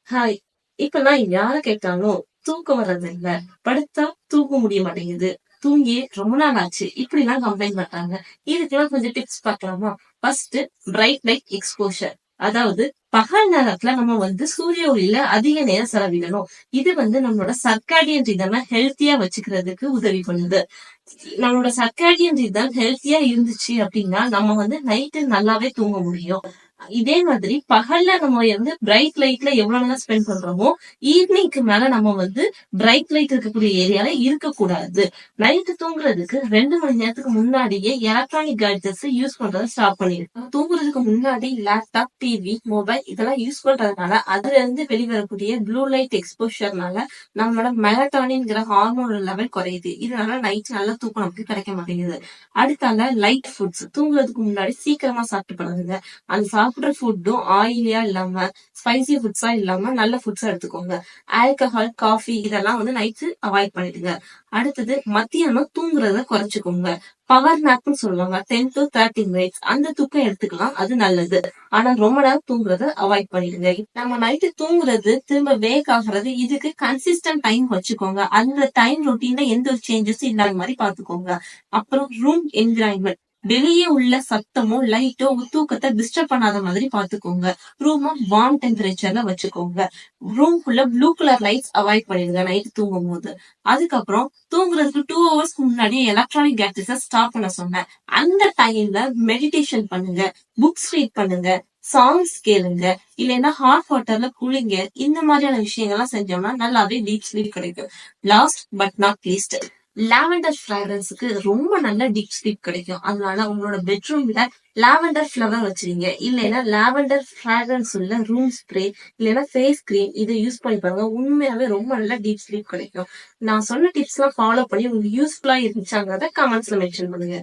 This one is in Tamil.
ஹாய். இப்பல்லாம் யார கேட்டாலும் தூக்கம் வர்றதில்ல. படுத்தா தூங்க முடிய மாட்டேங்குது. தூங்கியே ரொம்ப நாள் ஆச்சு. இப்படிலாம் கம்ப்ளைண்ட் பண்றாங்க. இதுக்கெல்லாம் கொஞ்சம் டிப்ஸ் பார்க்கலாமா? First bright light exposure. அதாவது பகல் நேரத்துல நம்ம சூரிய ஒளியில அதிக நேரம் செலவிடணும். இது நம்மளோட சர்க்காடியன் ரிதம ஹெல்த்தியா வச்சுக்கிறதுக்கு உதவி பண்ணுது. நம்மளோட சர்க்காடியன் ரிதம் ஹெல்த்தியா இருந்துச்சு அப்படின்னா நம்ம நைட்டு நல்லாவே தூங்க முடியும். இதே மாதிரி பகல்ல நம்ம பிரைட் லைட்ல எவ்வளவு நேரம் ஸ்பெண்ட் பண்றோமோ ஈவினிங்க்கு மேல நம்ம பிரைட் லைட் இருக்கக்கூடிய ஏரியால இருக்கக்கூடாது. நைட்டு தூங்குறதுக்கு 2 மணி நேரத்துக்கு முன்னாடியே எலக்ட்ரானிக் கேட்ஜெட்ஸ் யூஸ் பண்றதை ஸ்டாப் பண்ணிருக்கோம். தூங்குறதுக்கு முன்னாடி லேப்டாப், டிவி, மொபைல் இதெல்லாம் யூஸ் பண்றதுனால அதுல இருந்து வெளிவரக்கூடிய ப்ளூ லைட் எக்ஸ்போஷர்னால நம்மளோட மெலட்டானின்ங்கிற ஹார்மோன் லெவல் குறையுது. இதனால நைட் நல்ல தூக்கம் நமக்கு கிடைக்க மாட்டேங்குது. அடுத்தால லைட் ஃபுட்ஸ் தூங்குறதுக்கு முன்னாடி சீக்கிரமா சாப்பிட்டு பழகுங்க. அந்த சாப்பிடுற ஃபுட்டும் ஆயிலியா இல்லாம ஸ்பைசி ஃபுட்ஸா இல்லாம நல்ல ஃபுட்ஸா எடுத்துக்கோங்க. ஆல்கஹால், காஃபி இதெல்லாம் நைட்டு அவாய்ட் பண்ணிடுங்க. அடுத்தது மத்தியானம் தூங்குறத குறைச்சுக்கோங்க. பவர் நாப்னு சொல்லுவாங்க. 10 to 30 மினிட்ஸ் அந்த தூக்கம் எடுத்துக்கலாம். அது நல்லது. ஆனா ரொம்ப நேரம் தூங்குறத அவாய்ட் பண்ணிடுங்க. நம்ம நைட்டு தூங்குறது திரும்ப வேக் ஆகுறது இதுக்கு கன்சிஸ்டன்ட் டைம் வச்சுக்கோங்க. அந்த டைம் ரொட்டீன்ல எந்த ஒரு சேஞ்சஸும் இல்லாத மாதிரி பாத்துக்கோங்க. அப்புறம் ரூம் என்விரான்மெண்ட் வெளியே உள்ள சத்தமோ லைட்டோ உங்க தூக்கத்தை டிஸ்டர்ப் பண்ணாத மாதிரி பாத்துக்கோங்க. ரூம வார்ம் டெம்பரேச்சர்ல வச்சுக்கோங்க. ரூம்குள்ள ப்ளூ கலர் லைட்ஸ் அவாய்ட் பண்ணிடுங்க நைட் தூங்கும் போது. அதுக்கப்புறம் தூங்குறதுக்கு 2 ஹவர்ஸ்க்கு முன்னாடி எலக்ட்ரானிக் கேட்ஜெட்ஸை ஸ்டாப் பண்ண சொன்னேன். அந்த டைம்ல மெடிடேஷன் பண்ணுங்க, புக்ஸ் ரீட் பண்ணுங்க, சாங்ஸ் கேளுங்க, இல்லைன்னா ஹாட் வாட்டர்ல குளிங்க. இந்த மாதிரியான விஷயங்கள்லாம் செஞ்சோம்னா நல்லாவே டீப் ஸ்லீப் கிடைக்கும். Last but not least, lavender ஃபிராக்ரன்ஸுக்கு ரொம்ப நல்ல டீப் ஸ்லீப் கிடைக்கும். அதனால உங்களோட பெட்ரூம்ல லாவெண்டர் ஃபிளவர் வச்சிருங்க. இல்லைன்னா லாவெண்டர் ஃபிராக்ரன்ஸ் உள்ள ரூம் ஸ்ப்ரே இல்லைன்னா ஃபேஸ் கிரீம் இதை யூஸ் பண்ணி பாருங்க. உண்மையாவே ரொம்ப நல்ல டீப் ஸ்லீப் கிடைக்கும். நான் சொன்ன டிப்ஸ் எல்லாம் ஃபாலோ பண்ணி உங்களுக்கு யூஸ்ஃபுல்லா இருந்துச்சாங்கிறத கமெண்ட்ஸ்ல மென்ஷன் பண்ணுங்க.